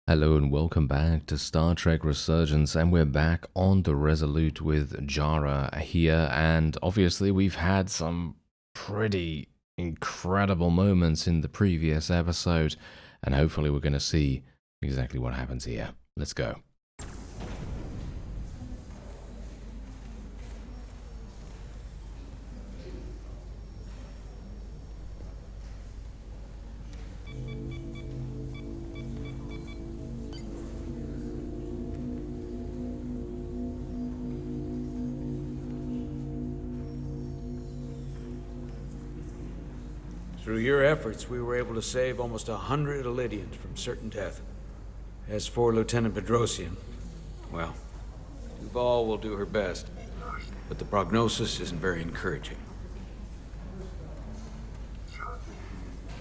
Hello and welcome back to Star Trek Resurgence, and we're back on the Resolute with Jara here, and obviously we've had some pretty incredible moments in the previous episode, and hopefully we're going to see exactly what happens here. Let's go. Through your efforts, we were able to save almost 100 Elydians from certain death. As for Lieutenant Bedrosian, well, Duval will do her best, but the prognosis isn't very encouraging.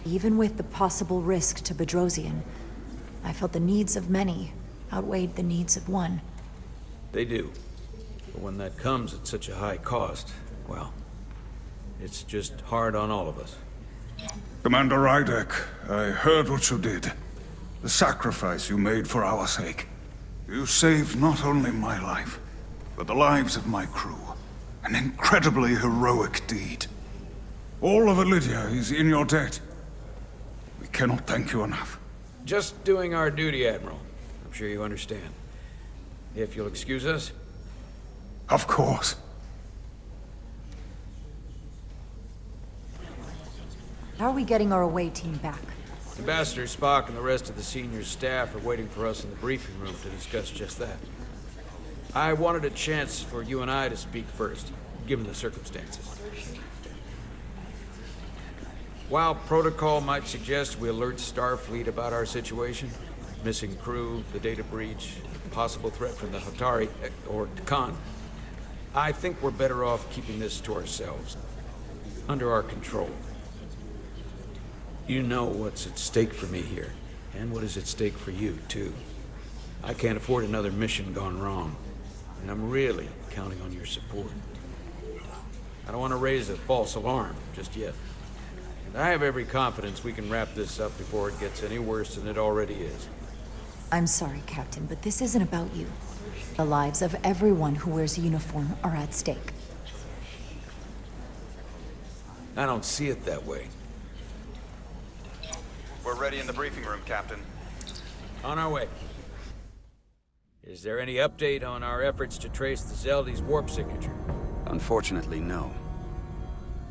Even with the possible risk to Bedrosian, I felt the needs of many outweighed the needs of one. They do. But when that comes at such a high cost, well, it's just hard on all of us. Commander Rydek, I heard what you did. The sacrifice you made for our sake. You saved not only my life, but the lives of my crew. An incredibly heroic deed. All of Elydia is in your debt. We cannot thank you enough. Just doing our duty, Admiral. I'm sure you understand. If you'll excuse us. Of course. How are we getting our away team back? Ambassador Spock and the rest of the senior staff are waiting for us in the briefing room to discuss just that. I wanted a chance for you and I to speak first, given the circumstances. While protocol might suggest we alert Starfleet about our situation, missing crew, the data breach, possible threat from the Hotari, or Khan, I think we're better off keeping this to ourselves, under our control. You know what's at stake for me here, and what is at stake for you, too. I can't afford another mission gone wrong, and I'm really counting on your support. I don't want to raise a false alarm just yet. And I have every confidence we can wrap this up before it gets any worse than it already is. I'm sorry, Captain, but this isn't about you. The lives of everyone who wears a uniform are at stake. I don't see it that way. We're ready in the briefing room, Captain. On our way. Is there any update on our efforts to trace the Zeldy's warp signature? Unfortunately, no.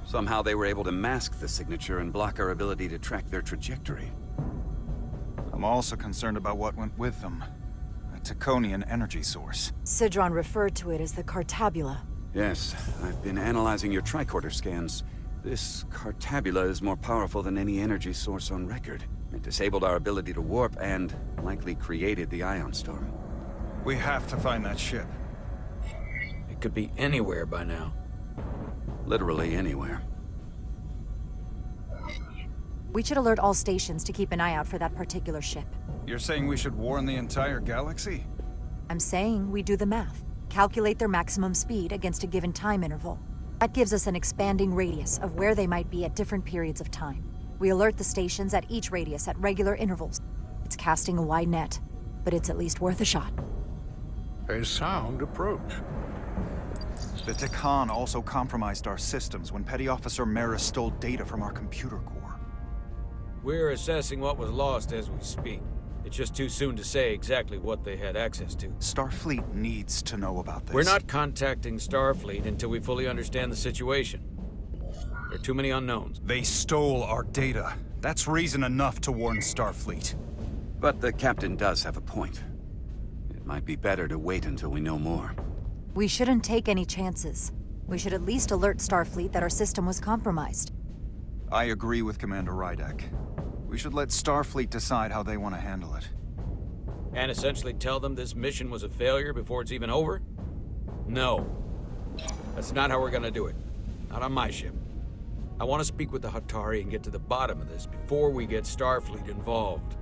Somehow they were able to mask the signature and block our ability to track their trajectory. I'm also concerned about what went with them. A Taconian energy source. Sidron referred to it as the Cartabula. Yes, I've been analyzing your tricorder scans. This Cartabula is more powerful than any energy source on record. It disabled our ability to warp and likely created the ion storm. We have to find that ship. It could be anywhere by now. Literally anywhere. We should alert all stations to keep an eye out for that particular ship. You're saying we should warn the entire galaxy? I'm saying we do the math. Calculate their maximum speed against a given time interval. That gives us an expanding radius of where they might be at different periods of time. We alert the stations at each radius at regular intervals. It's casting a wide net, but it's at least worth a shot. A sound approach. The Takan also compromised our systems when Petty Officer Maris stole data from our computer core. We're assessing what was lost as we speak. It's just too soon to say exactly what they had access to. Starfleet needs to know about this. We're not contacting Starfleet until we fully understand the situation. There are too many unknowns. They stole our data. That's reason enough to warn Starfleet. But the captain does have a point. It might be better to wait until we know more. We shouldn't take any chances. We should at least alert Starfleet that our system was compromised. I agree with Commander Rydek. We should let Starfleet decide how they want to handle it. And essentially tell them this mission was a failure before it's even over? No. That's not how we're gonna do it. Not on my ship. I want to speak with the Hotari and get to the bottom of this before we get Starfleet involved.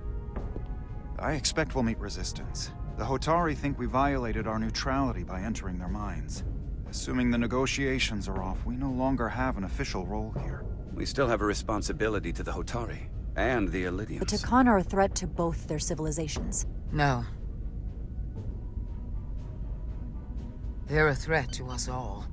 I expect we'll meet resistance. The Hotari think we violated our neutrality by entering their minds. Assuming the negotiations are off, we no longer have an official role here. We still have a responsibility to the Hotari. And the Elydians. The Takan are a threat to both their civilizations. No. They're a threat to us all.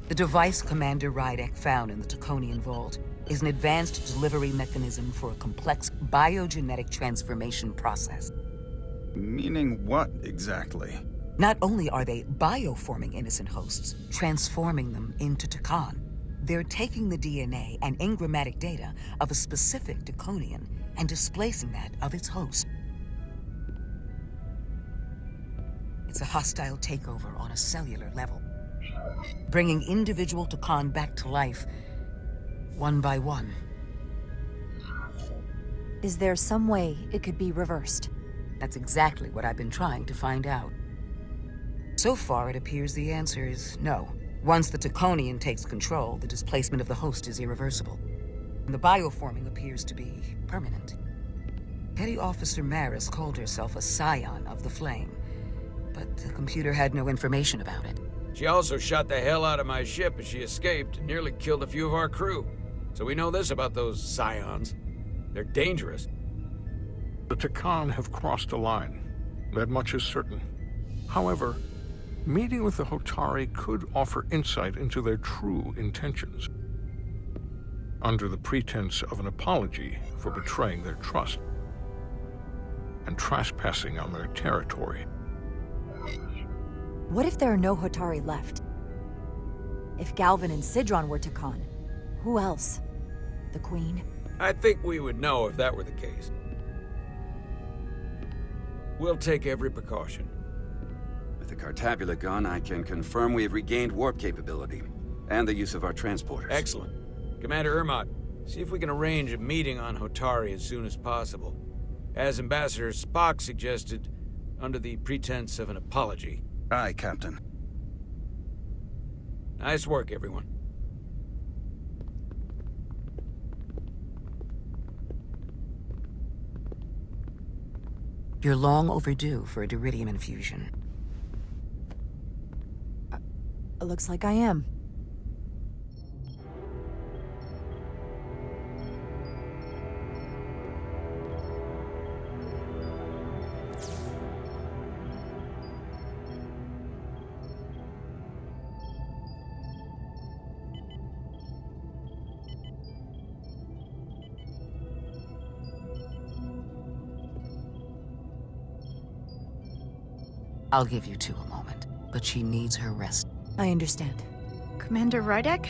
The device Commander Rydek found in the Taconian Vault is an advanced delivery mechanism for a complex biogenetic transformation process. Meaning what, exactly? Not only are they bioforming innocent hosts, transforming them into Takan, they're taking the DNA and engrammatic data of a specific Taconian and displacing that of its host. It's a hostile takeover on a cellular level, bringing individual Takan back to life, one by one. Is there some way it could be reversed? That's exactly what I've been trying to find out. So far, it appears the answer is no. Once the Taconian takes control, the displacement of the host is irreversible. And the bioforming appears to be permanent. Petty Officer Maris called herself a scion of the Flame, but the computer had no information about it. She also shot the hell out of my ship as she escaped and nearly killed a few of our crew. So we know this about those scions. They're dangerous. The Takan have crossed a line. That much is certain. However, meeting with the Hotari could offer insight into their true intentions, under the pretense of an apology for betraying their trust and trespassing on their territory. What if there are no Hotari left? If Galvin and Sidron were Takan, who else? The Queen? I think we would know if that were the case. We'll take every precaution. With the Cartabula gone, I can confirm we have regained warp capability, and the use of our transporters. Excellent. Commander Ermot, see if we can arrange a meeting on Hotari as soon as possible. As Ambassador Spock suggested, under the pretense of an apology. Aye, Captain. Nice work, everyone. You're long overdue for a Diridium infusion. Looks like I am. I'll give you two a moment, but she needs her rest. I understand. Commander Rydek?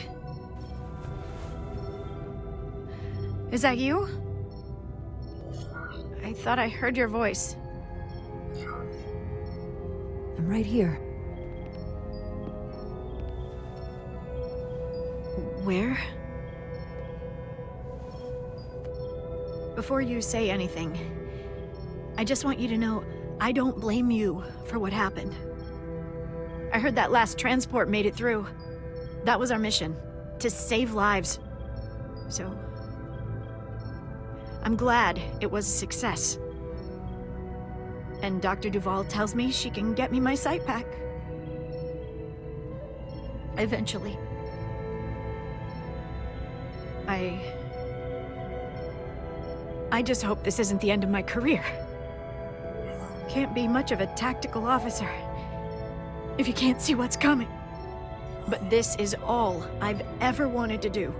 Is that you? I thought I heard your voice. I'm right here. Where? Before you say anything, I just want you to know I don't blame you for what happened. I heard that last transport made it through. That was our mission, to save lives. So, I'm glad it was a success. And Dr. Duval tells me she can get me my sight pack. Eventually. I just hope this isn't the end of my career. Can't be much of a tactical officer if you can't see what's coming. But this is all I've ever wanted to do.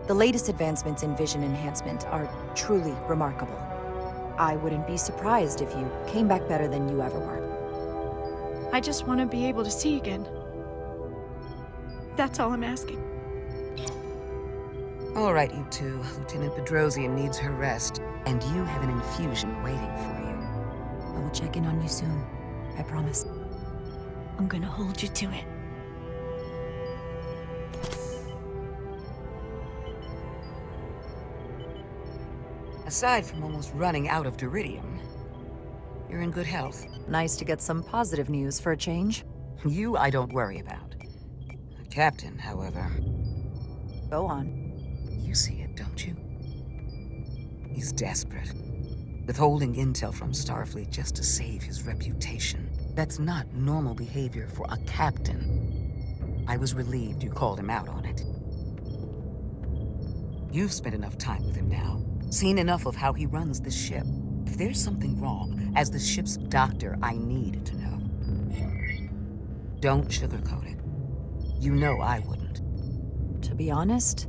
The latest advancements in vision enhancement are truly remarkable. I wouldn't be surprised if you came back better than you ever were. I just want to be able to see again. That's all I'm asking. All right, you two. Lieutenant Bedrosian needs her rest, and you have an infusion waiting for you. I will check in on you soon. I promise. I'm gonna hold you to it. Aside from almost running out of Diridium, you're in good health. Nice to get some positive news for a change. You I don't worry about. The captain, however... Go on. You see it, don't you? He's desperate. Withholding intel from Starfleet just to save his reputation. That's not normal behavior for a captain. I was relieved you called him out on it. You've spent enough time with him now. Seen enough of how he runs this ship. If there's something wrong, as the ship's doctor, I need to know. Don't sugarcoat it. You know I wouldn't. To be honest,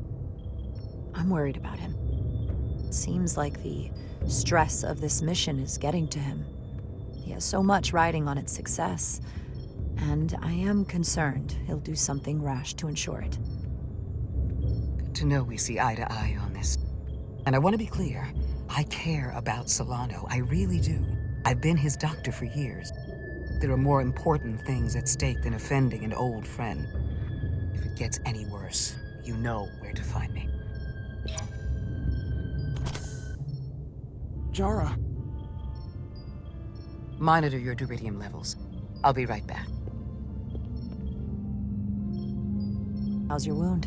I'm worried about him. Seems like the stress of this mission is getting to him. He has so much riding on its success, and I am concerned he'll do something rash to ensure it. Good to know we see eye to eye on this. And I want to be clear, I care about Solano, I really do. I've been his doctor for years. There are more important things at stake than offending an old friend. If it gets any worse, you know where to find me. Jara. Monitor your duridium levels. I'll be right back. How's your wound?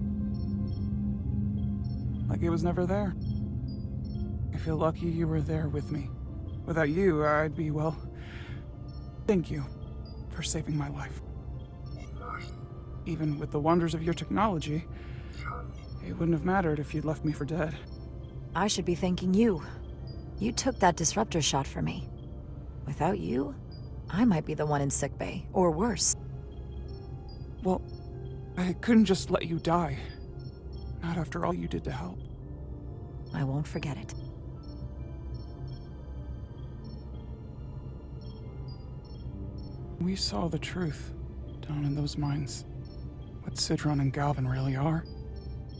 Like it was never there. I feel lucky you were there with me. Without you, I'd be, well... Thank you for saving my life. Even with the wonders of your technology, it wouldn't have mattered if you'd left me for dead. I should be thanking you. You took that disruptor shot for me. Without you, I might be the one in sickbay, or worse. Well, I couldn't just let you die. Not after all you did to help. I won't forget it. We saw the truth down in those mines. What Sidron and Galvin really are.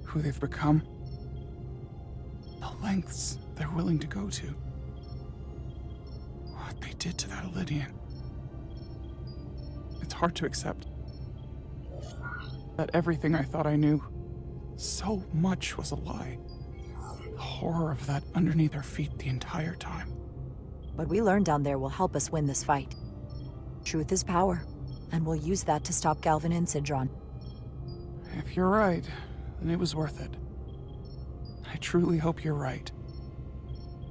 Who they've become. The lengths they're willing to go to. What they did to that Lydian. It's hard to accept that everything I thought I knew, so much was a lie. The horror of that underneath our feet the entire time. What we learned down there will help us win this fight. Truth is power, and we'll use that to stop Galvin and Sidron. If you're right, then it was worth it. I truly hope you're right.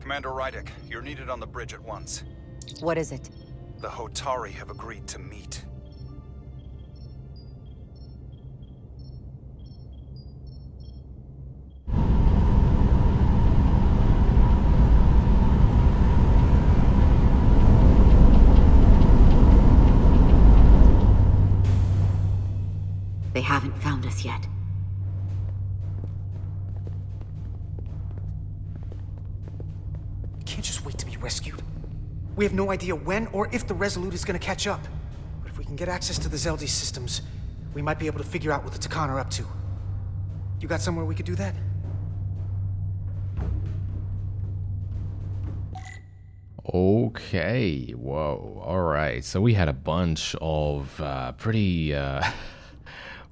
Commander Rydick, you're needed on the bridge at once. What is it? The Hotari have agreed to meet. They haven't found us yet. We can't just wait to be rescued. We have no idea when or if the Resolute is gonna catch up. But if we can get access to the Zeldi systems, we might be able to figure out what the Takan are up to. You got somewhere we could do that? Okay, whoa, alright. So we had a bunch of pretty,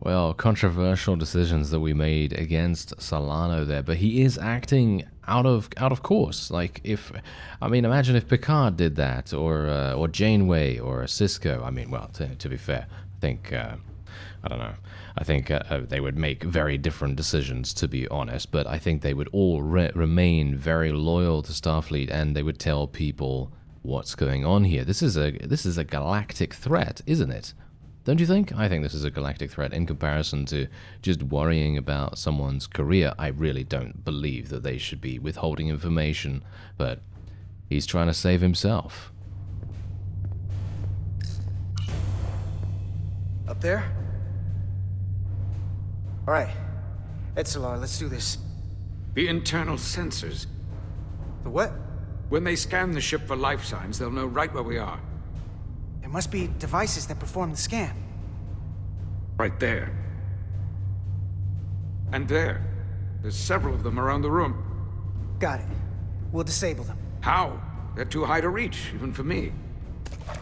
well, controversial decisions that we made against Solano there, but he is acting out of course. Like, if, I mean, imagine if Picard did that, or Janeway, or Cisco. I mean, well, to be fair, I think, I don't know. I think they would make very different decisions, to be honest, but I think they would all remain very loyal to Starfleet, and they would tell people what's going on here. This is a galactic threat, isn't it? Don't you think? I think this is a galactic threat in comparison to just worrying about someone's career. I really don't believe that they should be withholding information, but he's trying to save himself. Up there? All right. Etzelar, let's do this. The internal sensors. The what? When they scan the ship for life signs, they'll know right where we are. There must be devices that perform the scan. Right there. And there. There's several of them around the room. Got it. We'll disable them. How? They're too high to reach, even for me.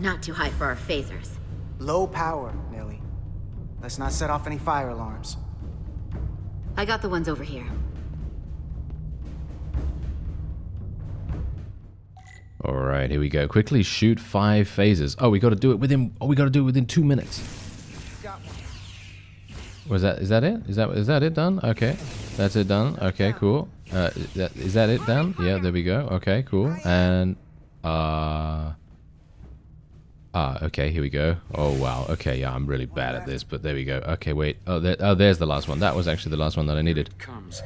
Not too high for our phasers. Low power, Nelly. Let's not set off any fire alarms. I got the ones over here. All right, here we go. Quickly shoot 5 phases. Oh, we got to do it within. Oh, we got to do it within 2 minutes. Was that? Is that it? Is that it done? Okay, that's it done. Okay, cool. Is that it done? Yeah, there we go. Okay, cool. And okay, here we go. Oh wow. Okay, yeah, I'm really bad at this, but there we go. Okay, wait. Oh, there's the last one. That was actually the last one that I needed. Comes.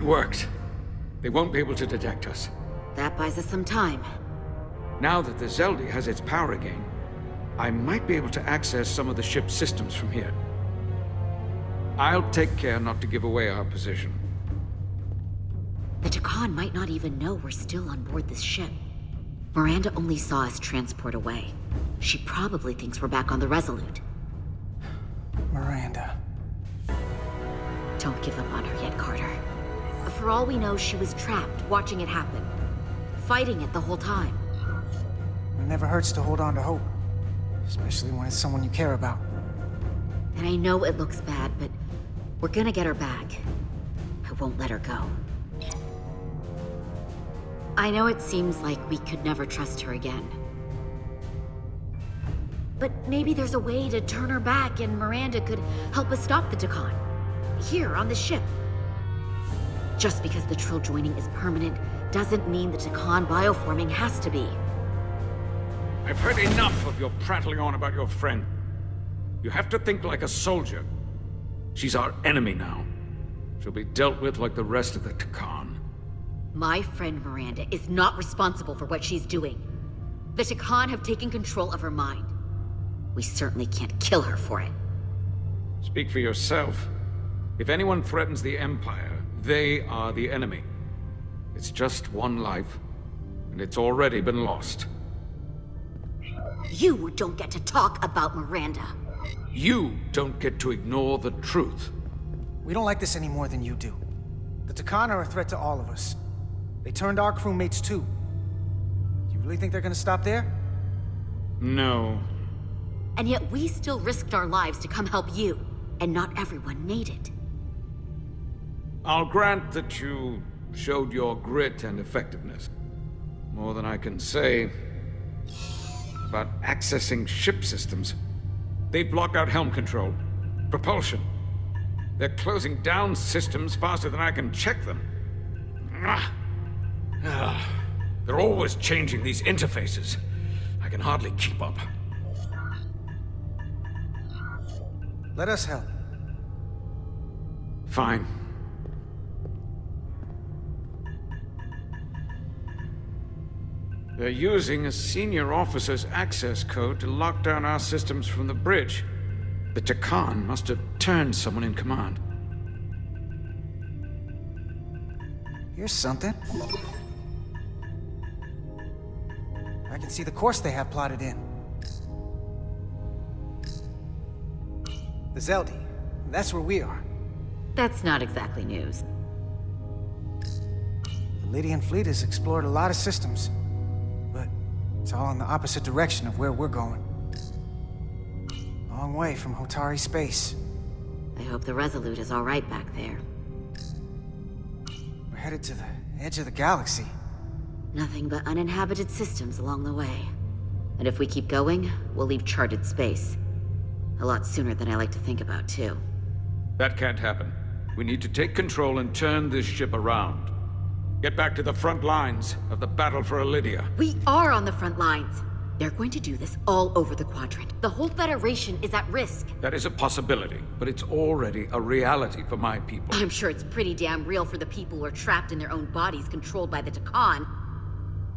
It worked. They won't be able to detect us. That buys us some time. Now that the Zeldi has its power again, I might be able to access some of the ship's systems from here. I'll take care not to give away our position. The Takan might not even know we're still on board this ship. Miranda only saw us transport away. She probably thinks we're back on the Resolute. Miranda. Don't give up on her yet, Carter. For all we know, she was trapped, watching it happen. Fighting it the whole time. It never hurts to hold on to hope. Especially when it's someone you care about. And I know it looks bad, but we're gonna get her back. I won't let her go. I know it seems like we could never trust her again. But maybe there's a way to turn her back and Miranda could help us stop the Takan. Here, on the ship. Just because the Trill joining is permanent doesn't mean the Takan bioforming has to be. I've heard enough of your prattling on about your friend. You have to think like a soldier. She's our enemy now. She'll be dealt with like the rest of the Takan. My friend Miranda is not responsible for what she's doing. The Takan have taken control of her mind. We certainly can't kill her for it. Speak for yourself. If anyone threatens the Empire, they are the enemy. It's just one life, and it's already been lost. You don't get to talk about Miranda. You don't get to ignore the truth. We don't like this any more than you do. The Takan are a threat to all of us. They turned our crewmates too. Do you really think they're gonna stop there? No. And yet we still risked our lives to come help you, and not everyone made it. I'll grant that you showed your grit and effectiveness. More than I can say about accessing ship systems. They've blocked out helm control, propulsion. They're closing down systems faster than I can check them. They're always changing these interfaces. I can hardly keep up. Let us help. Fine. They're using a senior officer's access code to lock down our systems from the bridge. The Takan must have turned someone in command. Here's something. I can see the course they have plotted in. The Zeldi. That's where we are. That's not exactly news. The Lydian fleet has explored a lot of systems, but it's all in the opposite direction of where we're going. Long way from Hotari space. I hope the Resolute is all right back there. We're headed to the edge of the galaxy. Nothing but uninhabited systems along the way. And if we keep going, we'll leave charted space. A lot sooner than I like to think about, too. That can't happen. We need to take control and turn this ship around. Get back to the front lines of the battle for Elydia. We are on the front lines. They're going to do this all over the quadrant. The whole Federation is at risk. That is a possibility, but it's already a reality for my people. I'm sure it's pretty damn real for the people who are trapped in their own bodies controlled by the Takan.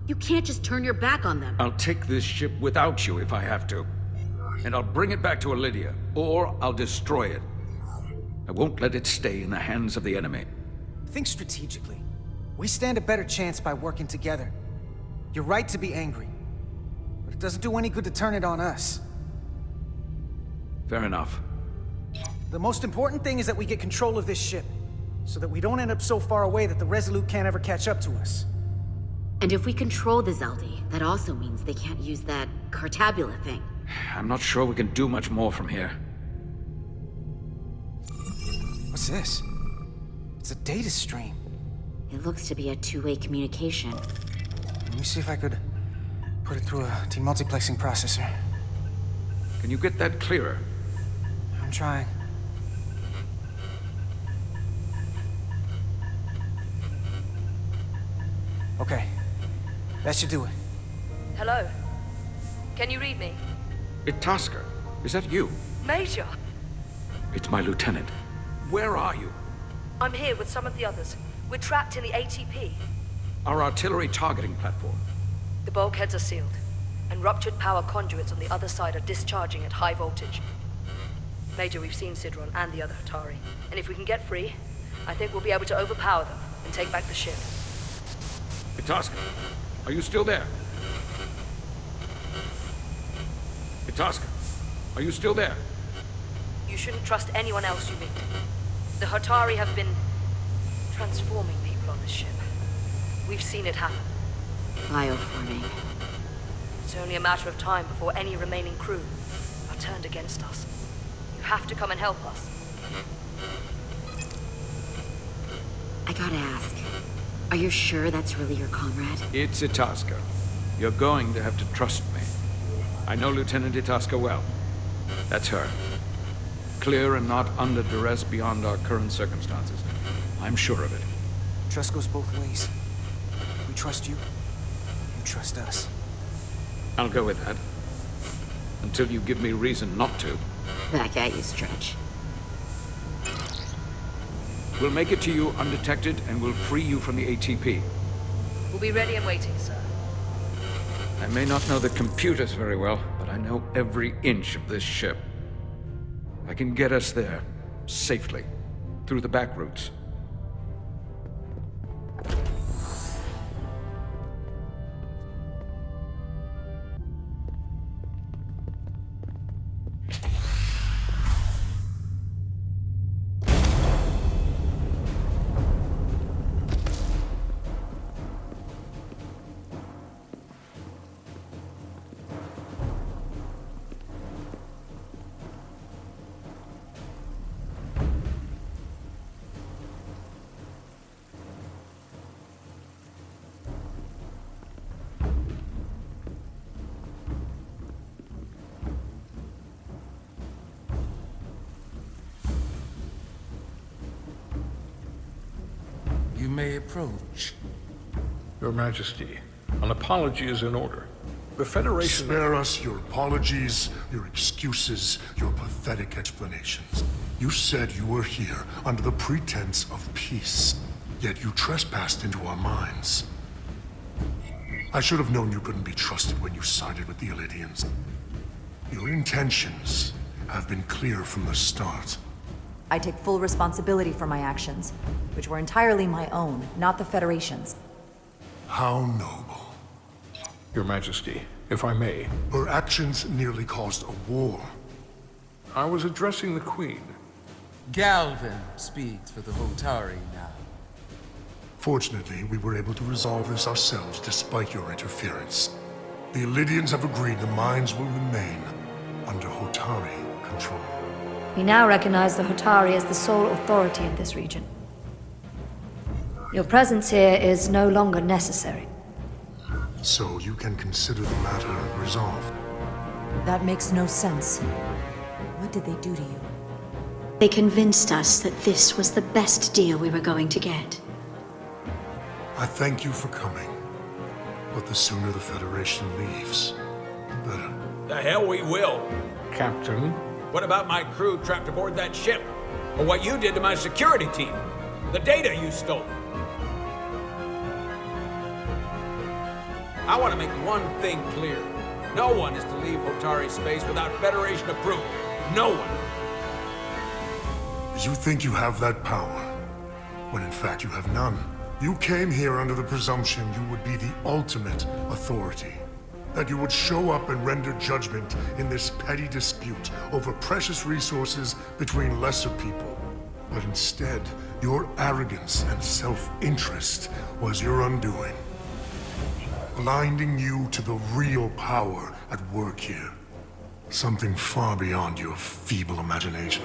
You can't just turn your back on them. I'll take this ship without you if I have to. And I'll bring it back to Elydia, or I'll destroy it. I won't let it stay in the hands of the enemy. Think strategically. We stand a better chance by working together. You're right to be angry. But it doesn't do any good to turn it on us. Fair enough. The most important thing is that we get control of this ship, so that we don't end up so far away that the Resolute can't ever catch up to us. And if we control the Zeldi, that also means they can't use that Cartabula thing. I'm not sure we can do much more from here. What's this? It's a data stream. It looks to be a two-way communication. Let me see if I could put it through a demultiplexing processor. Can you get that clearer? I'm trying. Okay. That should do it. Hello? Can you read me? Itaska, is that you? Major! It's my lieutenant. Where are you? I'm here with some of the others. We're trapped in the ATP. Our artillery targeting platform. The bulkheads are sealed, and ruptured power conduits on the other side are discharging at high voltage. Major, we've seen Sidron and the other Hotari, and if we can get free, I think we'll be able to overpower them and take back the ship. Itasca, are you still there? Itasca, are you still there? You shouldn't trust anyone else you meet. The Hotari have been transforming people on this ship. We've seen it happen. Bioforming. It's only a matter of time before any remaining crew are turned against us. You have to come and help us. I gotta ask, are you sure that's really your comrade? It's Itasca. You're going to have to trust me. I know Lieutenant Itasca well. That's her. Clear and not under duress beyond our current circumstances. I'm sure of it. Trust goes both ways. We trust you. You trust us. I'll go with that. Until you give me reason not to. Back at you, Stretch. We'll make it to you undetected, and we'll free you from the ATP. We'll be ready and waiting, sir. I may not know the computers very well, but I know every inch of this ship. I can get us there, safely, through the back routes. You may approach. Your Majesty, an apology is in order. The Federation... Spare us your apologies, your excuses, your pathetic explanations. You said you were here under the pretense of peace, yet you trespassed into our minds. I should have known you couldn't be trusted when you sided with the Illidians. Your intentions have been clear from the start. I take full responsibility for my actions, which were entirely my own, not the Federation's. How noble. Your Majesty, if I may. Her actions nearly caused a war. I was addressing the Queen. Galvin speaks for the Hotari now. Fortunately, we were able to resolve this ourselves despite your interference. The Illidians have agreed the mines will remain under Hotari control. We now recognize the Hotari as the sole authority in this region. Your presence here is no longer necessary. So you can consider the matter resolved. That makes no sense. What did they do to you? They convinced us that this was the best deal we were going to get. I thank you for coming. But the sooner the Federation leaves, the better. The hell we will. Captain? What about my crew trapped aboard that ship? Or what you did to my security team? The data you stole? I want to make one thing clear. No one is to leave Hotari space without Federation approval. No one. You think you have that power, when in fact you have none. You came here under the presumption you would be the ultimate authority. That you would show up and render judgment in this petty dispute over precious resources between lesser people. But instead, your arrogance and self-interest was your undoing. Blinding you to the real power at work here. Something far beyond your feeble imagination.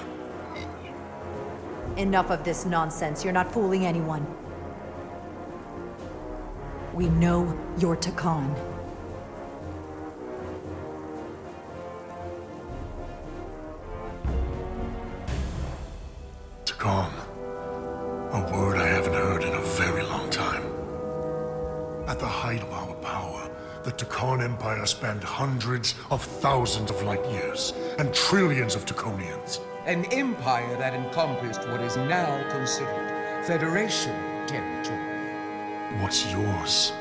Enough of this nonsense. You're not fooling anyone. We know you're Takan. Takan. A word I haven't heard in a very long time. At the height of our power, the Takan Empire spanned hundreds of thousands of light years, and trillions of Taconians. An empire that encompassed what is now considered Federation territory. What's yours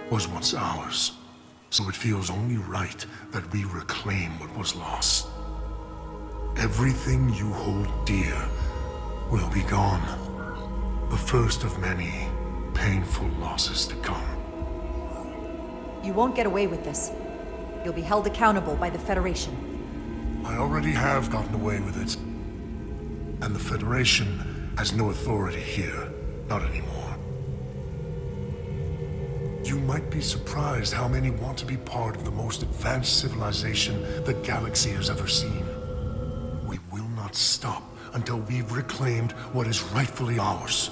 was once ours, so it feels only right that we reclaim what was lost. Everything you hold dear will be gone. The first of many painful losses to come. You won't get away with this. You'll be held accountable by the Federation. I already have gotten away with it. And the Federation has no authority here. Not anymore. You might be surprised how many want to be part of the most advanced civilization the galaxy has ever seen. We will not stop until we've reclaimed what is rightfully ours.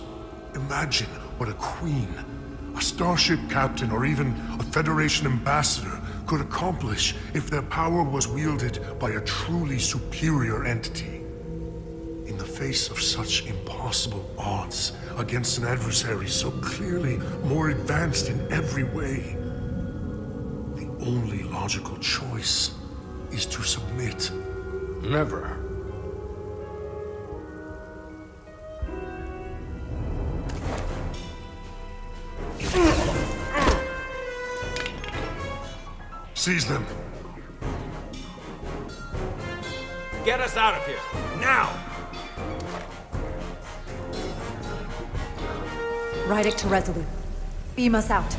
Imagine what a queen, a starship captain, or even a Federation ambassador could accomplish if their power was wielded by a truly superior entity. In the face of such impossible odds against an adversary so clearly more advanced in every way, the only logical choice is to submit. Never. Seize them. Get us out of here, now! Rydick to Resolute. Beam us out.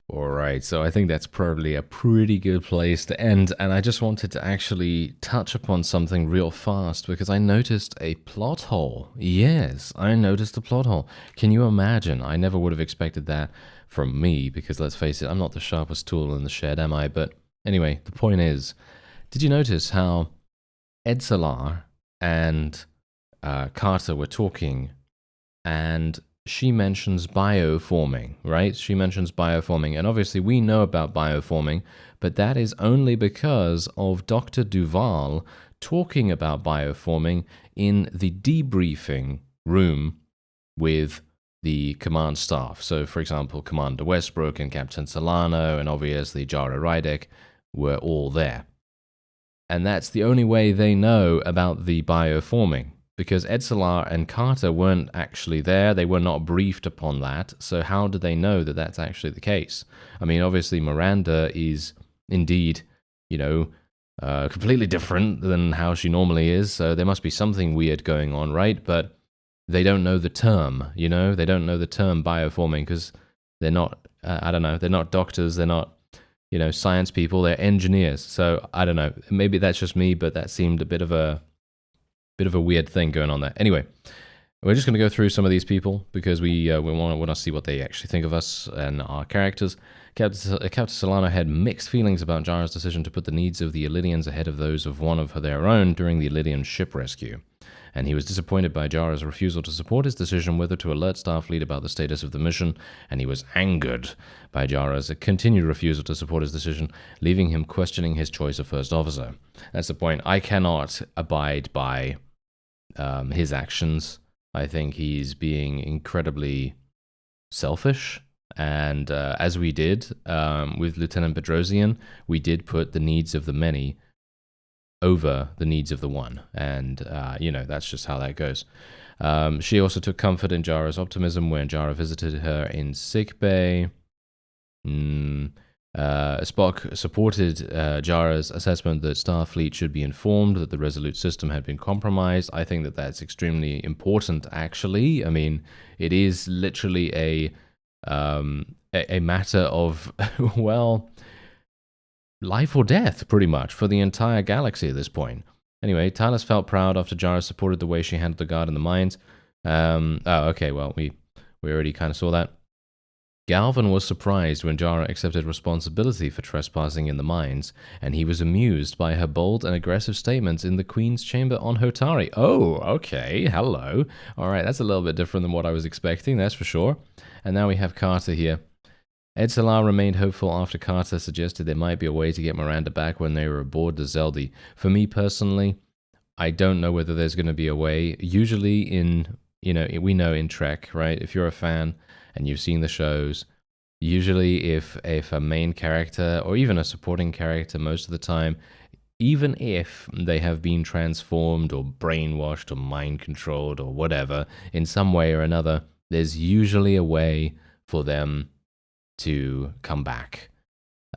Alright, so I think that's probably a pretty good place to end, and I just wanted to actually touch upon something real fast, because I noticed a plot hole. Yes, I noticed a plot hole. Can you imagine? I never would have expected that from me, because let's face it, I'm not the sharpest tool in the shed, am I? But anyway, the point is, did you notice how Edsalar and Carter were talking, and she mentions bioforming, right? She mentions bioforming, and obviously we know about bioforming, but that is only because of Dr. Duval talking about bioforming in the debriefing room with the command staff. So, for example, Commander Westbrook and Captain Solano and obviously Jara Rydick were all there. And that's the only way they know about the bioforming, because Edsalar and Carter weren't actually there. They were not briefed upon that. So how do they know that that's actually the case? I mean, obviously Miranda is indeed, you know, completely different than how she normally is. So there must be something weird going on, right? But they don't know the term, you know? They don't know the term bioforming because they're not, I don't know, they're not doctors. They're not, you know, science people. They're engineers. So I don't know. Maybe that's just me, but that seemed a bit of a weird thing going on there. Anyway, we're just going to go through some of these people because we want to see what they actually think of us and our characters. Captain Solano had mixed feelings about Jara's decision to put the needs of the Illyrians ahead of those of one of their own during the Illyrian ship rescue. And he was disappointed by Jara's refusal to support his decision whether to alert Starfleet about the status of the mission, and he was angered by Jara's continued refusal to support his decision, leaving him questioning his choice of first officer. That's the point. I cannot abide by his actions. I think he's being incredibly selfish, and as we did with Lieutenant Bedrosian, we did put the needs of the many over the needs of the one, and you know, that's just how that goes. She also took comfort in Jara's optimism when Jara visited her in sickbay. Spock supported Jara's assessment that Starfleet should be informed that the Resolute system had been compromised. I think that that's extremely important, actually. I mean, it is literally a matter of, well, life or death, pretty much, for the entire galaxy at this point. Anyway, Talos felt proud after Jara supported the way she handled the guard in the mines. Oh, okay, well, we already kind of saw that. Galvin was surprised when Jara accepted responsibility for trespassing in the mines, and he was amused by her bold and aggressive statements in the Queen's chamber on Hotari. Oh, okay, hello. All right, that's a little bit different than what I was expecting, that's for sure. And now we have Carter here. Edsalar remained hopeful after Carter suggested there might be a way to get Miranda back when they were aboard the Zeldi. For me personally, I don't know whether there's going to be a way. Usually in, you know, we know in Trek, right? If you're a fan and you've seen the shows, Usually if a main character, or even a supporting character most of the time, even if they have been transformed or brainwashed or mind controlled or whatever in some way or another, there's usually a way for them to come back.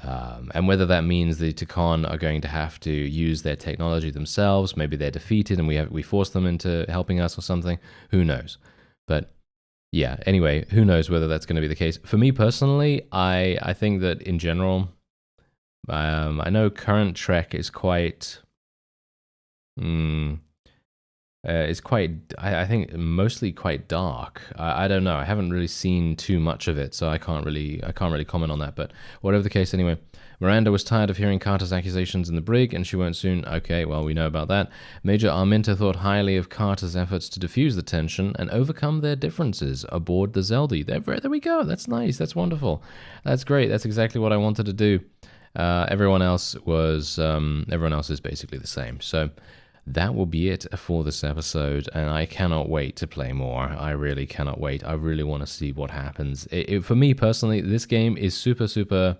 And whether that means the Takan are going to have to use their technology themselves, maybe they're defeated and we force them into helping us or something, who knows. But yeah, anyway, who knows whether that's going to be the case. For me personally, I think that in general, I know current Trek is quite, I think mostly quite dark. I don't know. I haven't really seen too much of it, so I can't really comment on that. But whatever the case, anyway, Miranda was tired of hearing Carter's accusations in the brig, and she won't soon. Okay, well, we know about that. Major Arminta thought highly of Carter's efforts to diffuse the tension and overcome their differences aboard the Zeldy. There we go. That's nice. That's wonderful. That's great. That's exactly what I wanted to do. Everyone else is basically the same. So that will be it for this episode, and I cannot wait to play more. I really cannot wait. I really want to see what happens. For me personally, this game is super, super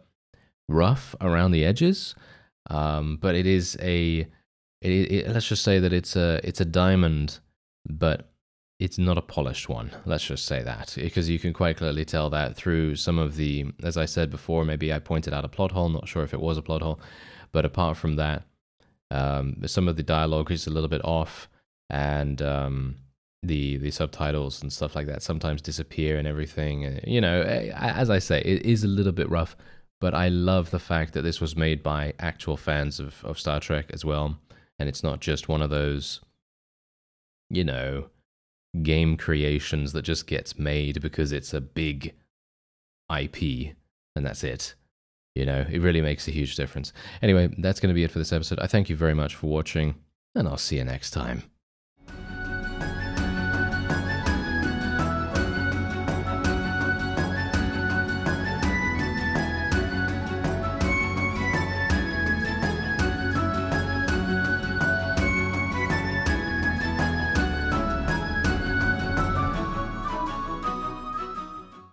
rough around the edges, but it is let's just say that it's a diamond, but it's not a polished one. Let's just say that, because you can quite clearly tell that through some of the, as I said before, maybe I pointed out a plot hole, not sure if it was a plot hole, but apart from that, some of the dialogue is a little bit off, and the subtitles and stuff like that sometimes disappear and everything. You know, as I say, it is a little bit rough, but I love the fact that this was made by actual fans of Star Trek as well, and it's not just one of those, you know, game creations that just gets made because it's a big IP and that's it. You know, it really makes a huge difference. Anyway, that's going to be it for this episode. I thank you very much for watching, and I'll see you next time.